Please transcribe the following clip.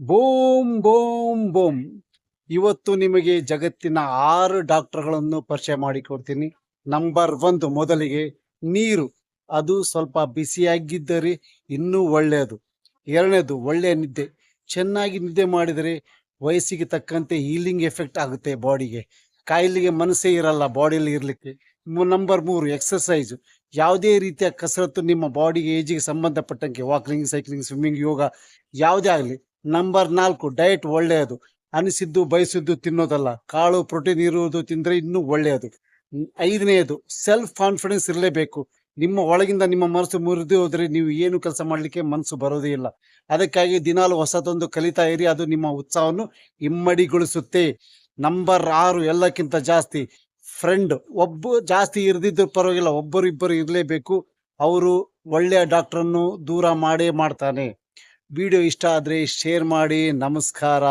ಬೋಮ್ ಬೋಮ್ ಬೋಮ್. ಇವತ್ತು ನಿಮಗೆ ಜಗತ್ತಿನ 6 ಡಾಕ್ಟರ್ಗಳನ್ನು ಪರಿಚಯ ಮಾಡಿಕೊಡ್ತೀನಿ. ನಂಬರ್ 1 ಮೊದಲಿಗೆ ನೀರು. ಅದು ಸ್ವಲ್ಪ ಬಿಸಿಯಾಗಿದ್ದರೆ ಇನ್ನೂ ಒಳ್ಳೆಯದು. 2ನೇದು ಒಳ್ಳೆಯ ನಿದ್ದೆ. ಚೆನ್ನಾಗಿ ನಿದ್ದೆ ಮಾಡಿದರೆ ವಯಸ್ಸಿಗೆ ತಕ್ಕಂತೆ ಹೀಲಿಂಗ್ ಎಫೆಕ್ಟ್ ಆಗುತ್ತೆ ಬಾಡಿಗೆ. ಕಾಯಿಲೆಗೆ ಮನಸ್ಸೇ ಇರಲ್ಲ ಬಾಡಿಯಲ್ಲಿ ಇರಲಿಕ್ಕೆ. ನಂಬರ್ 3 ಎಕ್ಸರ್ಸೈಜು. ಯಾವುದೇ ರೀತಿಯ ಕಸರತ್ತು ನಿಮ್ಮ ಬಾಡಿಗೆ ಏಜಿಗೆ ಸಂಬಂಧಪಟ್ಟಂಗೆ ವಾಕಿಂಗ್, ಸೈಕ್ಲಿಂಗ್, ಸ್ವಿಮ್ಮಿಂಗ್, ಯೋಗ ಯಾವುದೇ ಆಗಲಿ. ನಂಬರ್ 4 ಡಯಟ್ ಒಳ್ಳೆಯದು. ಅನಿಸಿದ್ದು ಬಯಸಿದ್ದು ತಿನ್ನೋದಲ್ಲ. ಕಾಳು ಪ್ರೋಟೀನ್ ಇರುವುದು ತಿಂದರೆ ಇನ್ನೂ ಒಳ್ಳೆಯದು. 5ನೇದು ಸೆಲ್ಫ್ ಕಾನ್ಫಿಡೆನ್ಸ್ ಇರಲೇಬೇಕು. ನಿಮ್ಮ ಒಳಗಿಂದ ನಿಮ್ಮ ಮನಸ್ಸು ಮುರಿದು ಹೋದರೆ ನೀವು ಏನು ಕೆಲಸ ಮಾಡಲಿಕ್ಕೆ ಮನಸ್ಸು ಬರೋದೇ ಇಲ್ಲ. ಅದಕ್ಕಾಗಿ ದಿನಾಲು ಹೊಸದೊಂದು ಕಲಿತಾ ಇರಿ. ಅದು ನಿಮ್ಮ ಉತ್ಸಾಹವನ್ನು ಇಮ್ಮಡಿಗೊಳಿಸುತ್ತೆ. ನಂಬರ್ 6 ಎಲ್ಲಕ್ಕಿಂತ ಜಾಸ್ತಿ ಫ್ರೆಂಡ್. ಜಾಸ್ತಿ ಇರದಿದ್ದರೂ ಪರವಾಗಿಲ್ಲ, ಒಬ್ಬರು ಇಬ್ಬರು ಇರಲೇಬೇಕು. ಅವರು ಒಳ್ಳೆಯ ಡಾಕ್ಟ್ರನ್ನು ದೂರ ಮಾಡೇ ಮಾಡ್ತಾನೆ. ವಿಡಿಯೋ ಇಷ್ಟ ಆದರೆ ಶೇರ್ ಮಾಡಿ. ನಮಸ್ಕಾರ.